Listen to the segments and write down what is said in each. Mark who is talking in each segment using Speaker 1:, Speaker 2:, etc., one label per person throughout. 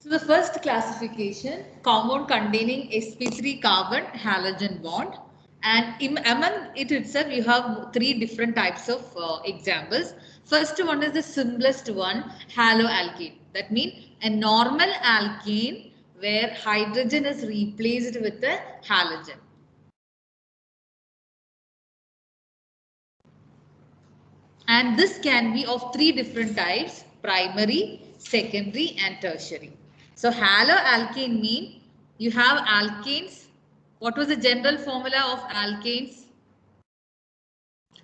Speaker 1: So the first classification, compound containing sp3 carbon halogen bond, and among it itself you have three different types of examples. First one is the simplest one, haloalkane. That means a normal alkane where hydrogen is replaced with a halogen. And this can be of three different types: primary, secondary and tertiary. So haloalkane mean you have alkanes. What was the general formula of alkanes?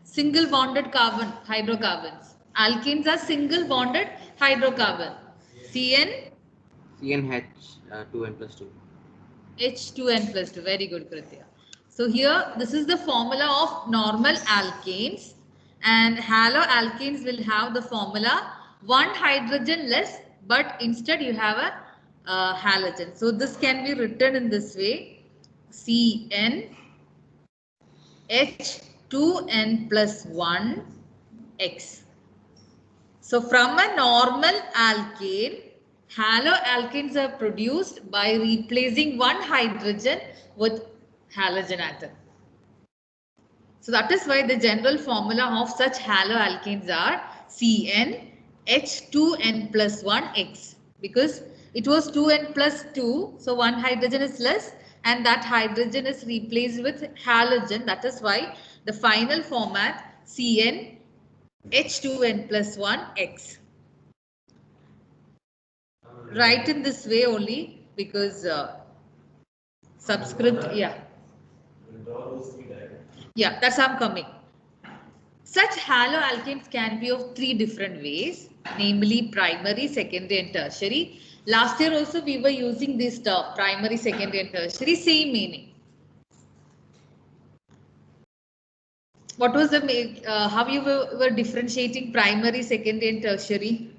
Speaker 1: Single bonded carbon, hydrocarbons. Alkanes are single bonded hydrocarbon. CN
Speaker 2: CnH2n plus 2.
Speaker 1: H2n plus 2. Very good, Kritya. So here, this is the formula of normal alkanes, and haloalkanes will have the formula one hydrogen less, but instead you have a halogen. So this can be written in this way: CnH2n plus 1 X. So from a normal alkane, haloalkanes are produced by replacing one hydrogen with halogen atom. So that is why the general formula of such haloalkanes are CnH2n plus 1X, because it was 2n plus 2, so one hydrogen is less and that hydrogen is replaced with halogen. That is why the final format CnH2n plus 1X. Write in this way only because subscript, yeah. Yeah, that's how I'm coming. Such haloalkanes can be of three different ways, namely primary, secondary and tertiary. Last year also we were using this term, primary, secondary and tertiary, same meaning. What was the, how you were differentiating primary, secondary and tertiary?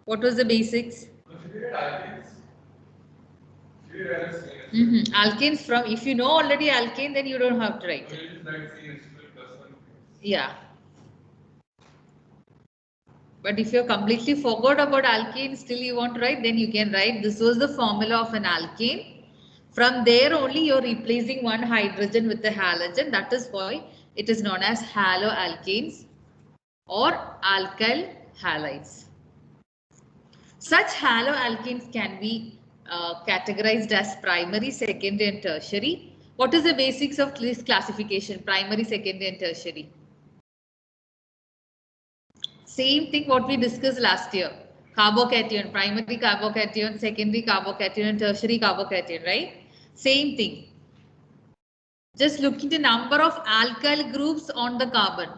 Speaker 1: What was the basics? Alkanes from, if you know already alkane, then you don't have to write. Yeah. But if you completely forgot about alkane, still you want to write, then you can write this was the formula of an alkane. From there only you're replacing one hydrogen with the halogen. That is why it is known as haloalkanes or alkyl halides. Such haloalkanes can be categorized as primary, secondary and tertiary. What is the basics of this classification, primary, secondary and tertiary? Same thing what we discussed last year. Carbocation, primary carbocation, secondary carbocation and tertiary carbocation, right? Same thing. Just look at the number of alkyl groups on the carbon.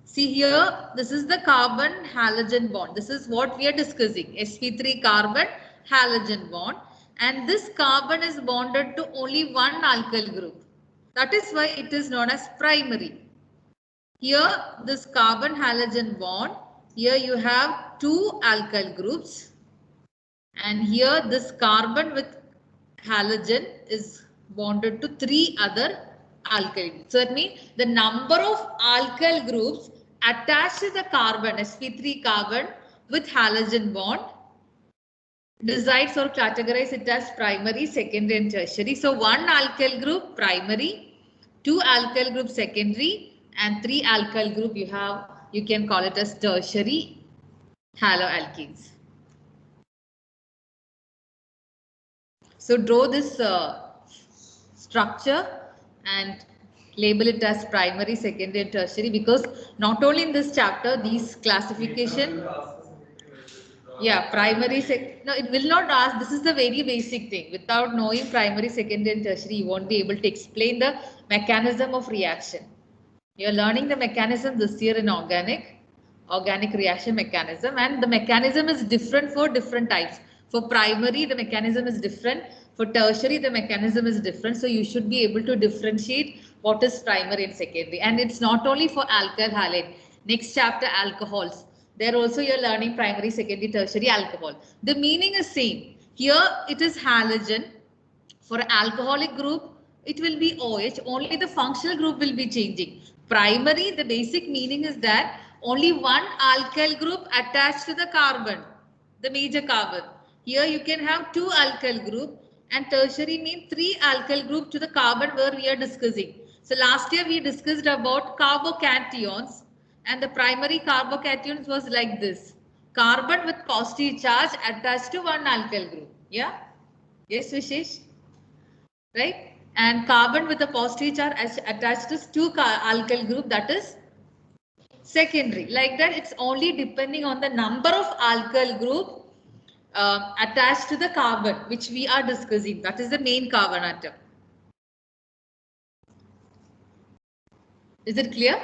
Speaker 1: See here, this is the carbon halogen bond. This is what we are discussing. sp3 carbon halogen bond. And this carbon is bonded to only one alkyl group. That is why it is known as primary. Here, this carbon halogen bond, here you have two alkyl groups. And here this carbon with halogen is bonded to three other alkyl groups. So that means the number of alkyl groups attached to the carbon, sp3 carbon with halogen bond, decides or categorize it as primary, secondary and tertiary. So one alkyl group primary, two alkyl group secondary and three alkyl group you can call it as tertiary haloalkenes. So draw this structure and label it as primary, secondary and tertiary, because not only in this chapter these classification, yeah, primary, no, it will not ask. This is the very basic thing. Without knowing primary, secondary and tertiary, you won't be able to explain the mechanism of reaction. You are learning the mechanism this year in organic reaction mechanism, and the mechanism is different for different types. For primary, the mechanism is different. For tertiary, the mechanism is different. So you should be able to differentiate what is primary and secondary. And it's not only for alkyl halide. Next chapter, alcohols. There also you're learning primary, secondary, tertiary alcohol. The meaning is same. Here it is halogen. For alcoholic group, it will be OH. Only the functional group will be changing. Primary, the basic meaning is that only one alkyl group attached to the carbon, the major carbon. Here you can have 2 alkyl group, and tertiary means 3 alkyl group to the carbon where we are discussing. So last year we discussed about carbocations, and the primary carbocations was like this. Carbon with positive charge attached to one alkyl group. Yeah? Yes, Vishesh? Right? And carbon with a positive charge attached to 2 alkyl group, that is secondary. Like that, it's only depending on the number of alkyl group attached to the carbon which we are discussing. That is the main carbon atom. Is it clear?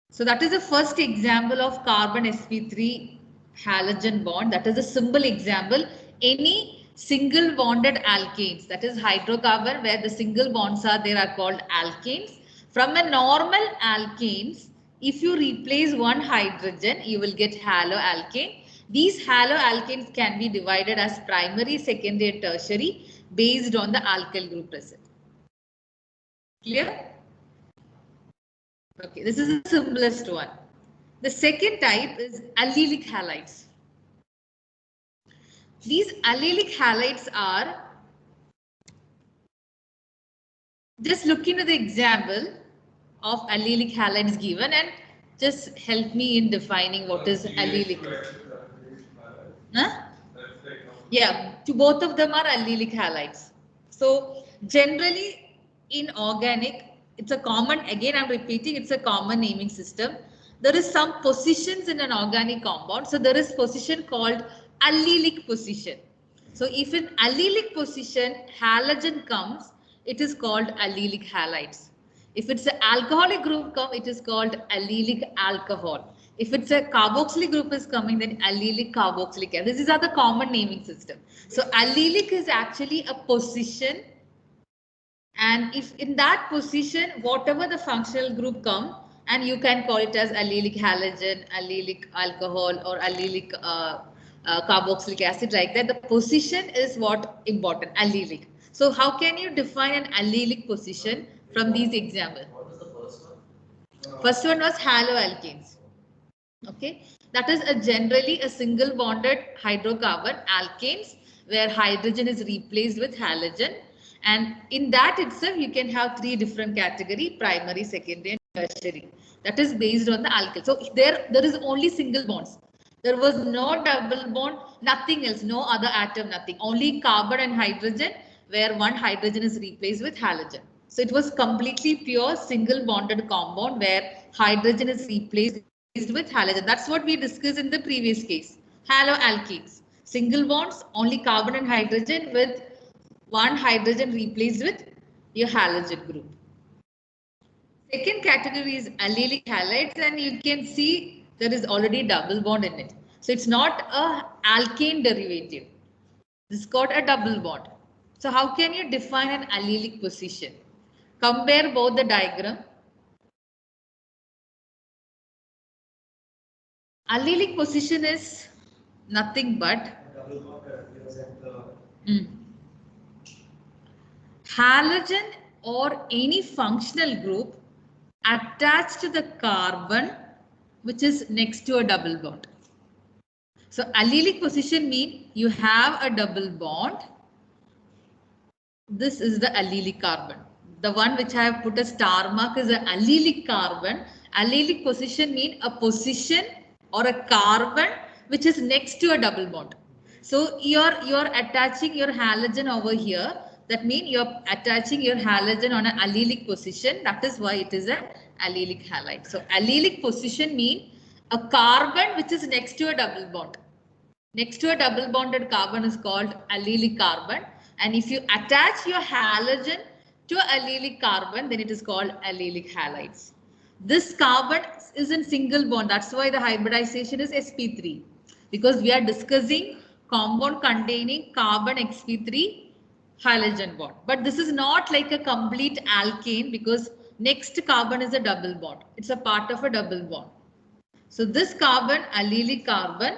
Speaker 1: So that is the first example of carbon sp3 halogen bond. That is a simple example. Any single bonded alkanes, that is hydrocarbon where the single bonds are there, are called alkanes. From a normal alkanes, if you replace one hydrogen, you will get haloalkane. These haloalkanes can be divided as primary, secondary and tertiary based on the alkyl group present. Clear? Okay, this is the simplest one. The second type is allylic halides. These allylic halides are, just look into the example of allylic halides given and just help me in defining what is allylic. Huh? Yeah, to both of them are allylic halides. So generally in organic, it's a common, again I'm repeating, it's a common naming system. There is some positions in an organic compound. So there is position called allylic position. So if in allylic position halogen comes, it is called allylic halides. If it's an alcoholic group come, it is called allylic alcohol. If it's a carboxylic group is coming, then allylic carboxylic acid. These are the common naming system. So allylic is actually a position, and if in that position, whatever the functional group come, and you can call it as allylic halogen, allylic alcohol, or allylic carboxylic acid, like that. The position is what important, allylic. So how can you define an allylic position from these examples?
Speaker 3: What was the first one?
Speaker 1: First one was haloalkanes. Okay, that is generally a single bonded hydrocarbon alkanes where hydrogen is replaced with halogen, and in that itself you can have 3 different category: primary, secondary and tertiary. That is based on the alkyl. So there is only single bonds. There was no double bond, nothing else, no other atom, nothing. Only carbon and hydrogen where one hydrogen is replaced with halogen. So it was completely pure single bonded compound where hydrogen is replaced with halogen. That's what we discussed in the previous case. Haloalkenes. Single bonds, only carbon and hydrogen with one hydrogen replaced with your halogen group. Second category is allylic halides, and you can see there is already double bond in it. So it's not a alkane derivative. This got a double bond. So how can you define an allylic position? Compare both the diagram. Allylic position is nothing but halogen or any functional group attached to the carbon which is next to a double bond. So allylic position means you have a double bond. This is the allylic carbon. The one which I have put a star mark is an allylic carbon. Allylic position means a position or a carbon which is next to a double bond. So you're attaching your halogen over here. That means you're attaching your halogen on an allylic position. That is why it is an allylic halide. So allylic position means a carbon which is next to a double bond. Next to a double bonded carbon is called allylic carbon. And if you attach your halogen to allylic carbon, then it is called allylic halides. This carbon is in single bond. That's why the hybridization is sp3. Because we are discussing compound containing carbon sp3 halogen bond. But this is not like a complete alkane because next carbon is a double bond. It's a part of a double bond. So this carbon, allylic carbon,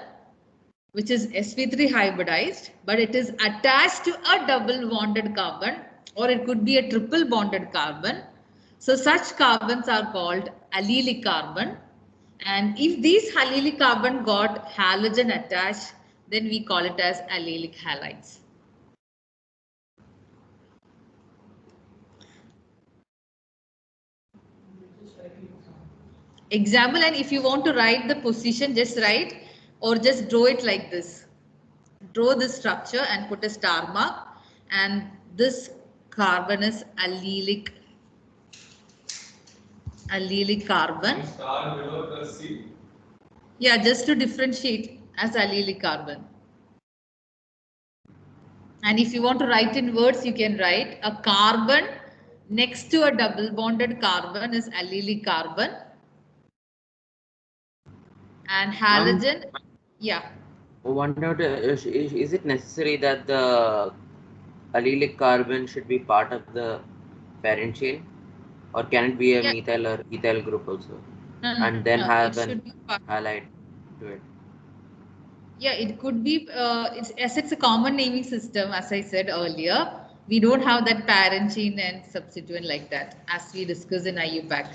Speaker 1: which is sp3 hybridized, but it is attached to a double bonded carbon, or it could be a triple bonded carbon. So such carbons are called allylic carbon. And if these allylic carbon got halogen attached, then we call it as allelic halides. Example, and if you want to write the position, just write or just draw it like this. Draw this structure and put a star mark, and this carbon is allelic carbon.
Speaker 3: Star below the C.
Speaker 1: Yeah, just to differentiate as allelic carbon. And if you want to write in words, you can write a carbon next to a double bonded carbon is allelic carbon. And halogen, yeah.
Speaker 2: One note, is it necessary that the allelic carbon should be part of the parent chain, or can it be a
Speaker 1: Yeah.
Speaker 2: methyl or ethyl group also,
Speaker 1: No,
Speaker 2: and then
Speaker 1: no,
Speaker 2: have
Speaker 1: it
Speaker 2: an
Speaker 1: should be part.
Speaker 2: halide to it?
Speaker 1: Yeah, it could be, it's a common naming system, as I said earlier. We don't have that parent chain and substituent like that, as we discussed in IUPAC.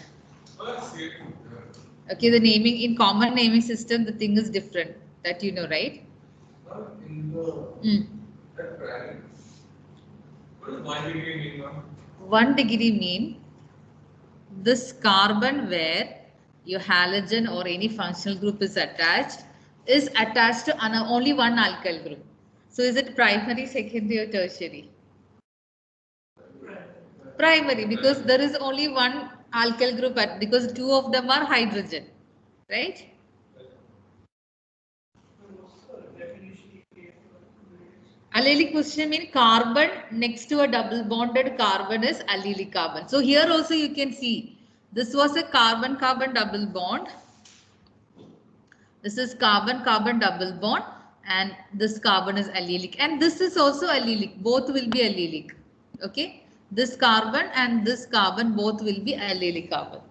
Speaker 1: Okay, the naming in common naming system, the thing is different. That you know, right?
Speaker 3: In the that parent. What does 1 degree mean now?
Speaker 1: 1 degree mean this carbon where your halogen or any functional group is attached to only one alkyl group. So is it primary, secondary, or tertiary? Primary, because there is only one alkyl group because two of them are hydrogen, right? Allelic position means carbon next to a double bonded carbon is allelic carbon. So here also you can see this was a carbon-carbon double bond. This is carbon-carbon double bond, and this carbon is allelic, and this is also allelic. Both will be allelic. Okay, this carbon and this carbon both will be allelic carbon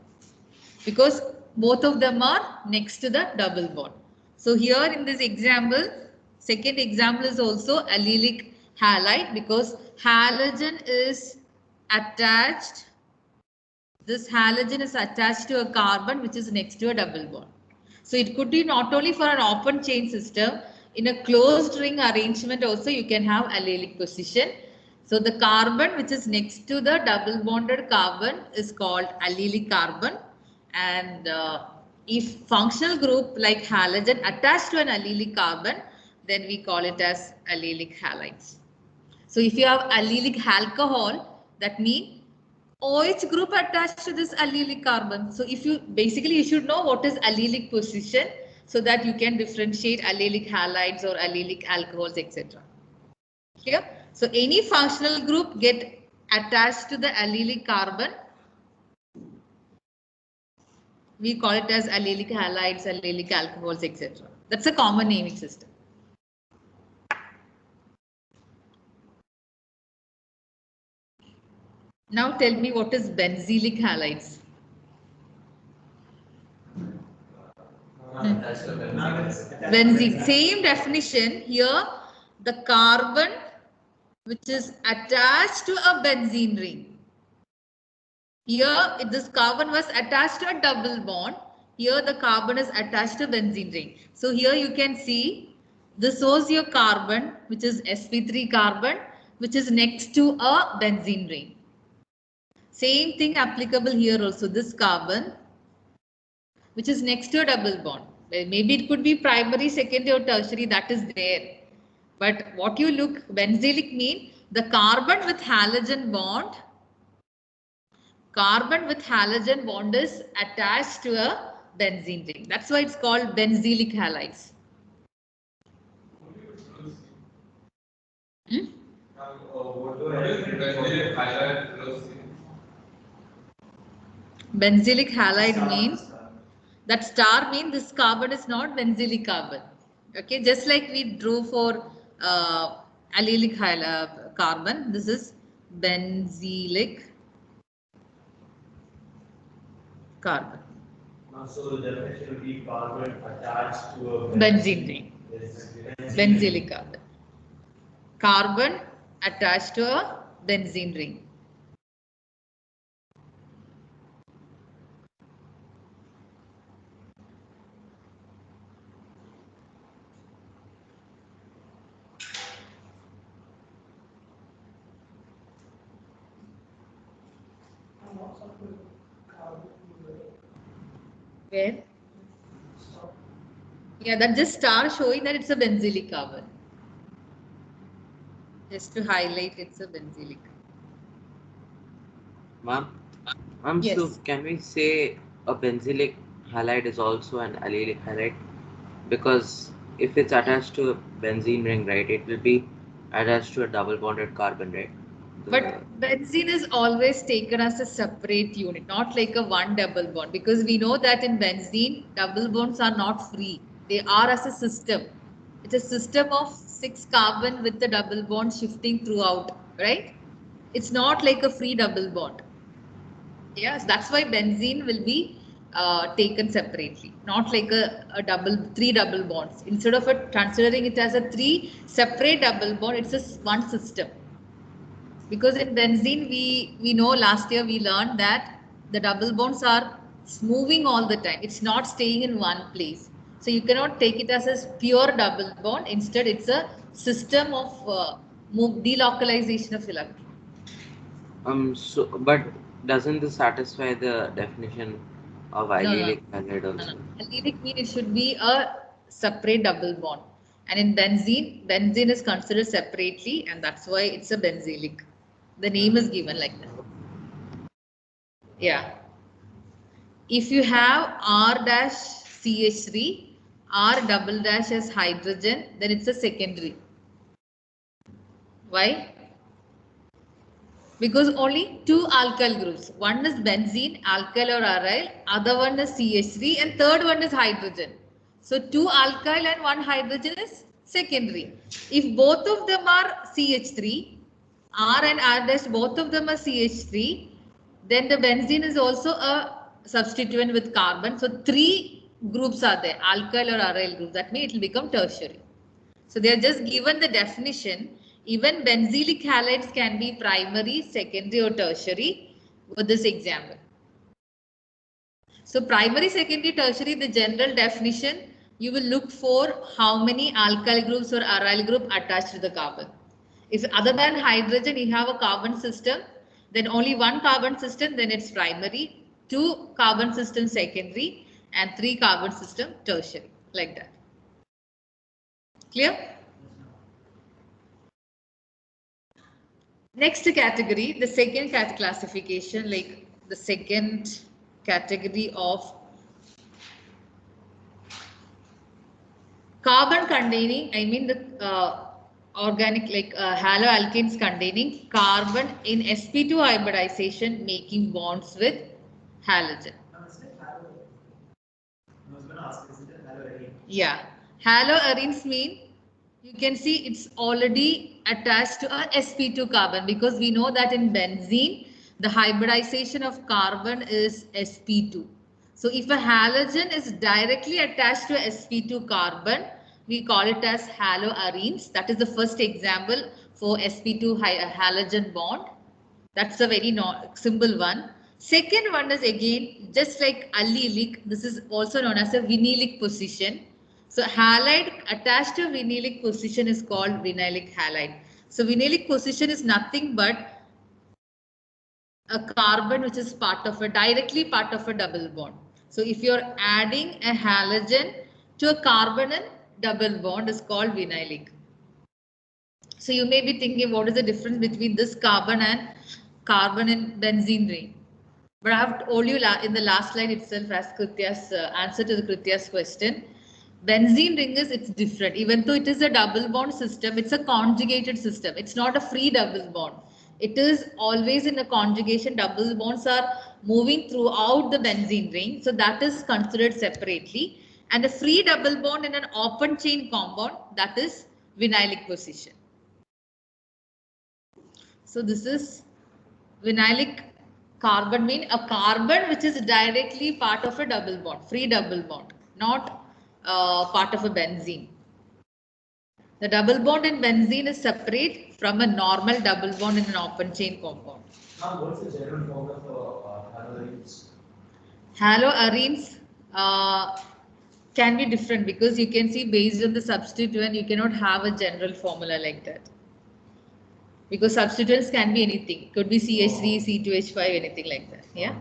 Speaker 1: because both of them are next to the double bond. So here in this example, second example is also allelic halide because halogen is attached. This halogen is attached to a carbon which is next to a double bond. So it could be not only for an open chain system, in a closed ring arrangement also you can have allelic position. So the carbon which is next to the double bonded carbon is called allelic carbon, and if functional group like halogen attached to an allelic carbon, then we call it as allelic halides. So if you have allelic alcohol, that means OH group attached to this allelic carbon. So if you basically you should know what is allelic position so that you can differentiate allelic halides or allelic alcohols, etc. Clear? So any functional group get attached to the allelic carbon, we call it as allelic halides, allelic alcohols, etc. That's a common naming system. Now tell me what is benzylic halides. Benzene, same definition here. The carbon which is attached to a benzene ring. Here, this carbon was attached to a double bond. Here, the carbon is attached to benzene ring. So here you can see this was your carbon, which is sp3 carbon, which is next to a benzene ring. Same thing applicable here also. This carbon, which is next to a double bond. Maybe it could be primary, secondary, or tertiary. That is there. But what you look, benzylic mean the carbon with halogen bond. Carbon with halogen bond is attached to a benzene ring. That's why it's called benzylic halides. Hmm? Benzylic halide means that star means this carbon is not benzylic carbon. Okay, just like we drew for allelic carbon, this is benzylic carbon.
Speaker 4: So the definition would be carbon attached to a
Speaker 1: benzene ring. Benzylic carbon. Carbon attached to a benzene ring. Where? Yeah, that just star showing that it's a benzylic carbon. Just to highlight it's a benzylic.
Speaker 2: Ma'am,
Speaker 1: Yes.
Speaker 2: so can we say a benzylic halide is also an allylic halide? Because if it's attached to a benzene ring, right, it will be attached to a double bonded carbon, right?
Speaker 1: But benzene is always taken as a separate unit, not like a one double bond, because we know that in benzene, double bonds are not free. They are as a system. It's a system of 6 carbon with the double bond shifting throughout, right? It's not like a free double bond. Yes, that's why benzene will be taken separately, not like a three double bonds. Instead of considering it as a 3 separate double bond, it's a one system. Because in benzene, we know last year we learned that the double bonds are moving all the time. It's not staying in one place. So you cannot take it as a pure double bond. Instead, it's a system of delocalization of electrons.
Speaker 2: So, but doesn't this satisfy the definition of
Speaker 1: No,
Speaker 2: allylic halide also?
Speaker 1: Allylic mean it should be a separate double bond. And in benzene is considered separately, and that's why it's a benzylic. The name is given like that. Yeah. If you have R dash CH3, R double dash as hydrogen, then it's a secondary. Why? Because only 2 alkyl groups. One is benzene, alkyl or aryl, other one is CH3, and third one is hydrogen. So 2 alkyl and 1 hydrogen is secondary. If both of them are CH3, R and R dash, both of them are CH3, then the benzene is also a substituent with carbon. So 3 groups are there, alkyl or aryl group. That means it will become tertiary. So they are just given the definition. Even benzylic halides can be primary, secondary or tertiary with this example. So primary, secondary, tertiary, the general definition, you will look for how many alkyl groups or aryl group attached to the carbon. If other than hydrogen, you have a carbon system, then only 1 carbon system, then it's primary, 2 carbon system secondary, and 3 carbon system tertiary, like that. Clear? Next category, the second classification, like the second category of carbon containing, I mean the organic like haloalkanes containing carbon in sp2 hybridization making bonds with halogen. Yeah, haloarenes mean you can see it's already attached to a sp2 carbon, because we know that in benzene the hybridization of carbon is sp2. So if a halogen is directly attached to a sp2 carbon, we call it as haloarenes. That is the first example for sp2 halogen bond. That's a very simple one. Second one is again just like allylic. This is also known as a vinylic position. So halide attached to vinylic position is called vinylic halide. So vinylic position is nothing but a carbon which is directly part of a double bond. So if you're adding a halogen to a carbon and double bond is called vinylic. So you may be thinking, what is the difference between this carbon and benzene ring? But I have told you in the last line itself as Kritya's answer to the Kritya's question. Benzene ring it's different. Even though it is a double bond system, it's a conjugated system. It's not a free double bond. It is always in a conjugation. Double bonds are moving throughout the benzene ring. So that is considered separately. And a free double bond in an open chain compound, that is vinylic position. So this is vinylic carbon, mean a carbon which is directly part of a double bond, free double bond, not part of a benzene. The double bond in benzene is separate from a normal double bond in an open chain compound.
Speaker 4: Now, what's the general formula for haloarenes?
Speaker 1: Haloarenes can be different, because you can see based on the substituent, you cannot have a general formula like that. Because substituents can be anything. Could be CH3, C2H5, anything like that. Yeah.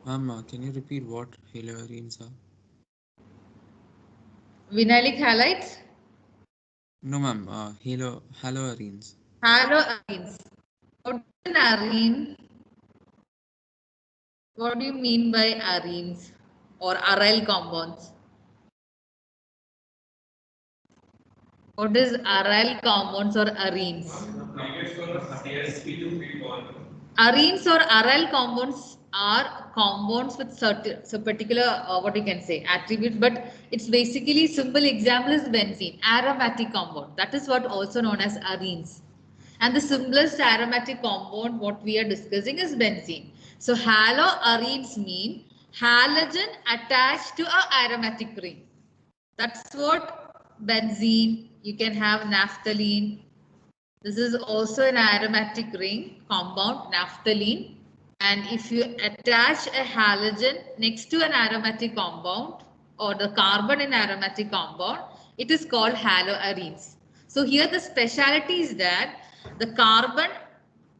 Speaker 5: Ma'am, can you repeat what haloarenes are?
Speaker 1: Vinylic halides.
Speaker 5: No, ma'am. Haloarenes.
Speaker 1: Haloarenes. What is an arene? What do you mean by arenes or aryl compounds? What is aryl compounds or arenes?
Speaker 3: Previous one was CSP2 bond.
Speaker 1: Arenes or aryl compounds are compounds with certain particular what you can say attributes, but it's basically simple example is benzene, aromatic compound. That is what also known as arenes. And the simplest aromatic compound what we are discussing is benzene. So haloarenes mean halogen attached to a aromatic ring. That's what benzene. You can have naphthalene. This is also an aromatic ring compound, naphthalene. And if you attach a halogen next to an aromatic compound or the carbon in aromatic compound, it is called haloarenes. So here the specialty is that the carbon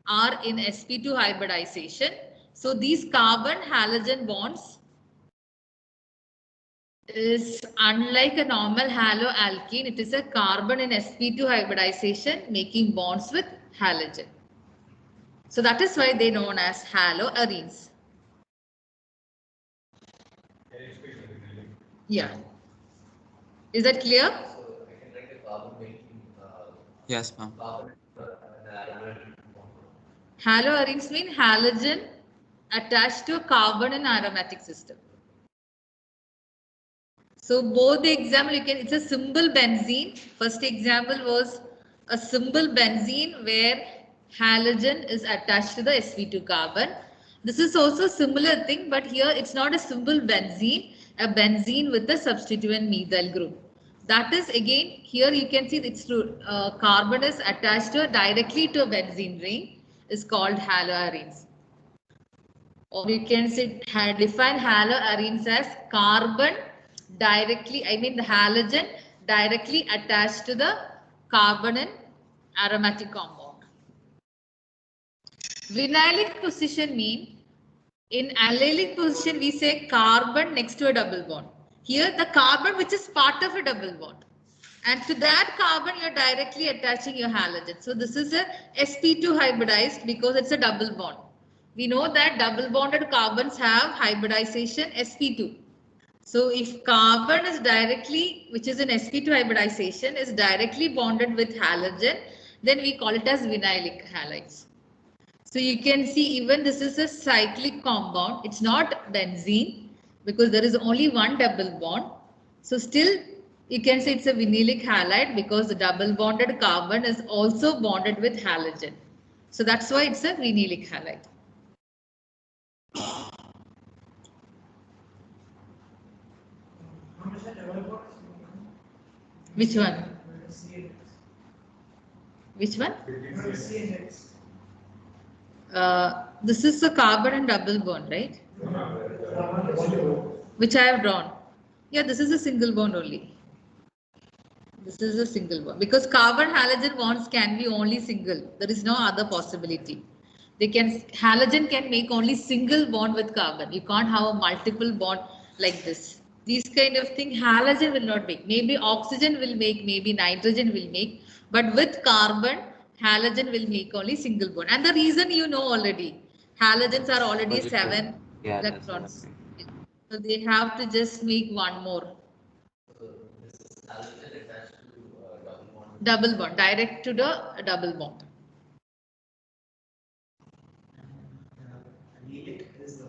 Speaker 1: are in sp2 hybridization. So these carbon halogen bonds is unlike a normal haloalkene. It is a carbon in sp2 hybridization making bonds with halogen. So that is why they are known as haloarenes. Yeah. Is that clear?
Speaker 4: So I can write a carbon making.
Speaker 5: Yes, ma'am.
Speaker 4: Carbon.
Speaker 1: Haloarenes mean halogen attached to a carbon in aromatic system. So both the example you can, it's a simple benzene. First example was a simple benzene where halogen is attached to the sp2 carbon. This is also a similar thing, but here it's not a simple benzene, a benzene with a substituent methyl group. That is again, here you can see it's carbon is attached to directly to a benzene ring is called haloarenes. Or you can say define haloarenes as carbon directly, I mean the halogen directly attached to the carbon in aromatic compound. Vinylic position mean in allylic position we say carbon next to a double bond. Here the carbon which is part of a double bond. And to that carbon you are directly attaching your halogen. So this is a sp2 hybridized because it's a double bond. We know that double bonded carbons have hybridization sp2. So if carbon is directly, which is an sp2 hybridization, is directly bonded with halogen, then we call it as vinylic halides. So you can see even this is a cyclic compound. It's not benzene because there is only one double bond. So still you can say it's a vinylic halide because the double bonded carbon is also bonded with halogen. So that's why it's a vinylic halide. Which one? Which one? This is the carbon and double bond, right? Which I have drawn. Yeah, this is a single bond only. This is a single bond because carbon halogen bonds can be only single. There is no other possibility. Halogen can make only single bond with carbon. You can't have a multiple bond like this. These kind of thing halogen will not make. Maybe oxygen will make, maybe nitrogen will make, but with carbon halogen will make only single bond. And the reason you know already, halogens are already 7 electrons. So they have to just make one more.
Speaker 4: So this is halogen attached to double bond.
Speaker 1: Double bond, direct to the double bond.
Speaker 6: Allylic is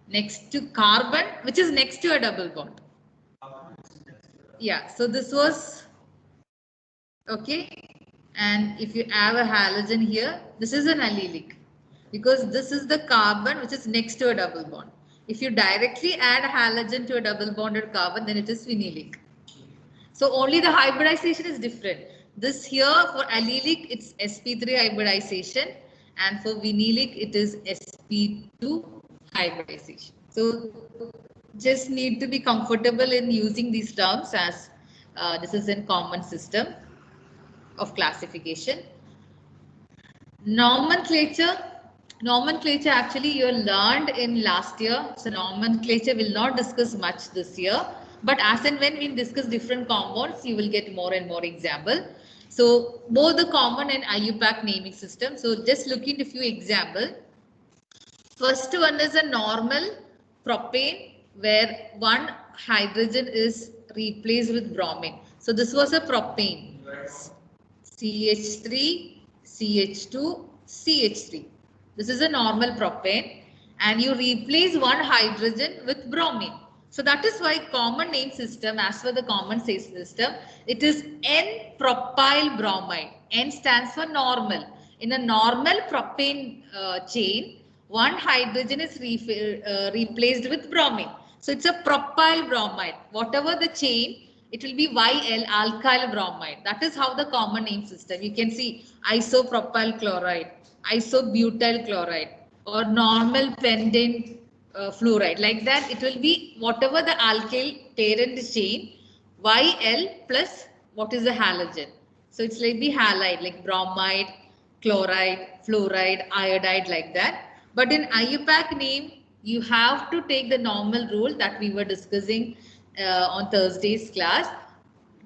Speaker 1: next to carbon, which is next to a double bond. Yeah, so this was okay. And if you have a halogen here, this is an allylic because this is the carbon which is next to a double bond. If you directly add a halogen to a double bonded carbon, then it is vinylic. So only the hybridization is different. This here for allylic, it's sp3 hybridization, and for vinylic, it is sp2 hybridization. So just need to be comfortable in using these terms as This is in common system of classification. Nomenclature actually you learned in last year, so nomenclature will not discuss much this year, but as and when we discuss different compounds you will get more and more example. So both the common and IUPAC naming system. So just look into few example. First one is a normal propane where one hydrogen is replaced with bromine. So this was a propane. CH3, CH2, CH3. This is a normal propane and you replace one hydrogen with bromine. So that is why common name system, as per the common system, it is N-propyl bromide. N stands for normal. In a normal propane chain, one hydrogen is replaced with bromine. So it's a propyl bromide. Whatever the chain, it will be YL, alkyl bromide. That is how the common name system. You can see isopropyl chloride, isobutyl chloride, or normal pentane fluoride. Like that, it will be whatever the alkyl parent chain, YL plus what is the halogen. So it's like the halide, like bromide, chloride, fluoride, iodide, like that. But in IUPAC name, you have to take the normal rule that we were discussing on Thursday's class.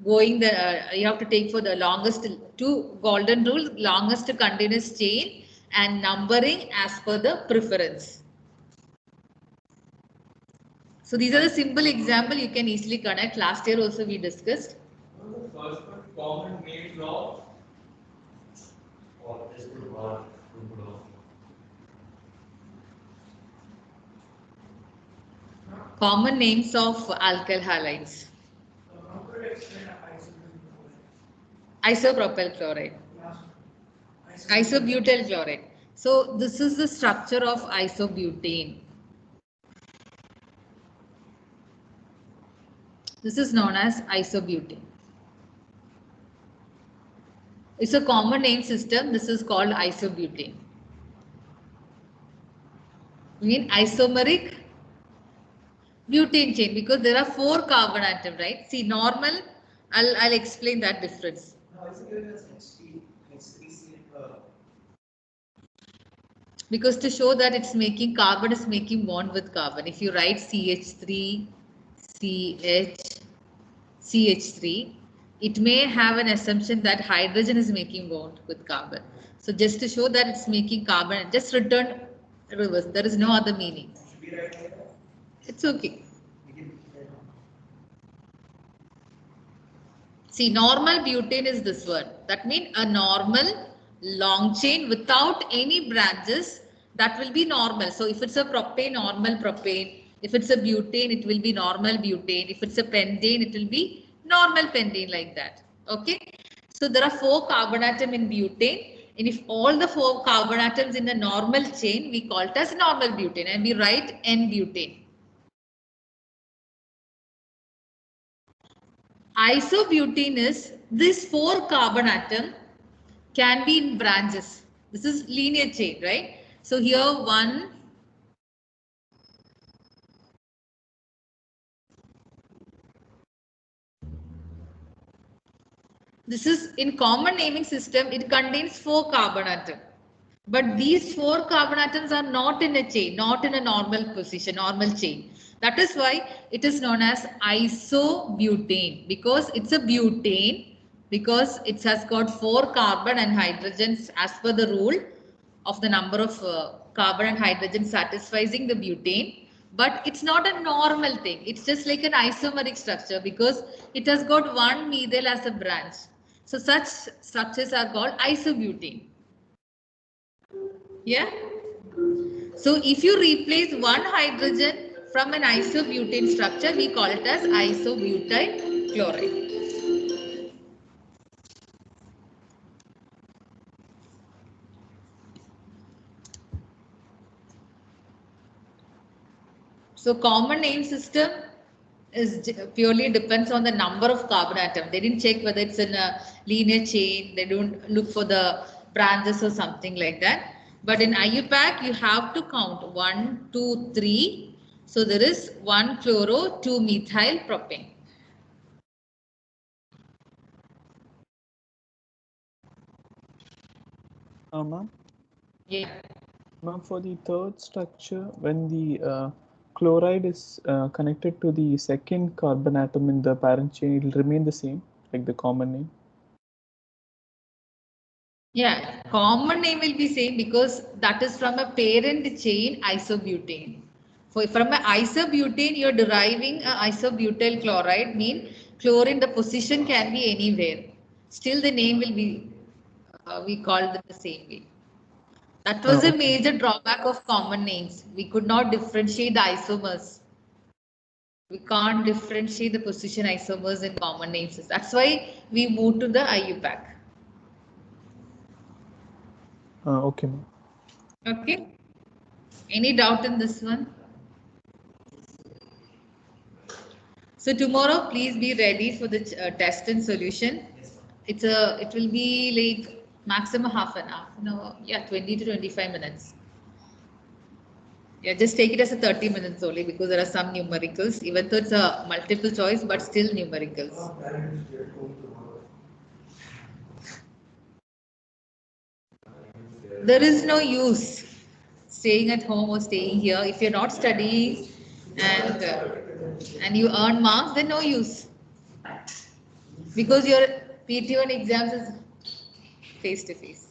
Speaker 1: You have to take for the longest two golden rules, longest continuous chain and numbering as per the preference. So these are the simple example you can easily connect. Last year also we discussed.
Speaker 3: The first one, common names of
Speaker 4: Or just to or to blow.
Speaker 1: Common names of alkyl halides. Isopropyl chloride. Isobutyl chloride. So this is the structure of isobutane. This is known as isobutane. It's a common name system. This is called isobutane. I mean isomeric butane chain, because there are 4 carbon atoms, right? See, normal, I'll explain that difference. Because to show that it's making carbon is making bond with carbon. If you write CH3, CH, CH3, it may have an assumption that hydrogen is making bond with carbon. So just to show that it's making carbon, just return reverse. There is no other meaning. It's okay. See, normal butane is this one. That means a normal long chain without any branches, that will be normal. So if it's a propane, normal propane. If it's a butane, it will be normal butane. If it's a pentane, it will be normal pentane, like that. Okay. So there are 4 carbon atoms in butane. And if all the 4 carbon atoms in a normal chain, we call it as normal butane, and we write N-butane. Isobutane is this 4 carbon atom can be in branches. This is linear chain, right? So here 1, this is in common naming system, it contains 4 carbon atoms. But these 4 carbon atoms are not in a chain, not in a normal position, normal chain. That is why it is known as isobutane, because it's a butane, because it has got 4 carbon and hydrogens as per the rule of the number of carbon and hydrogen satisfying the butane. But it's not a normal thing. It's just like an isomeric structure because it has got one methyl as a branch. So such structures are called isobutane. Yeah. So if you replace one hydrogen from an isobutane structure, we call it as isobutyl chloride. So common name system is purely depends on the number of carbon atom. They didn't check whether it's in a linear chain. They don't look for the branches or something like that. But in IUPAC, you have to count 1, 2, 3. So there is 1 chloro, 2 methyl propane.
Speaker 6: Ma'am,
Speaker 1: Yeah.
Speaker 6: ma'am, for the third structure, when the chloride is connected to the second carbon atom in the parent chain, it will remain the same, like the common name.
Speaker 1: Yeah, common name will be same because that is from a parent chain isobutane. From an isobutane, you're deriving a isobutyl chloride, mean chlorine, the position can be anywhere. Still the name will be, we called it the same way. That was a
Speaker 6: Okay.
Speaker 1: major drawback of common names. We could not differentiate the isomers. We can't differentiate the position isomers in common names. That's why we moved to the IUPAC.
Speaker 6: Okay, ma'am.
Speaker 1: Okay. Any doubt in this one? So tomorrow, please be ready for the test and solution. It will be like maximum half an hour. No, yeah, 20 to 25 minutes. Yeah, just take it as a 30 minutes only because there are some numericals, even though it's a multiple choice, but still numericals. There is no use staying at home or staying here if you're not studying and you earn marks, then no use because your PT1 exams is face to face.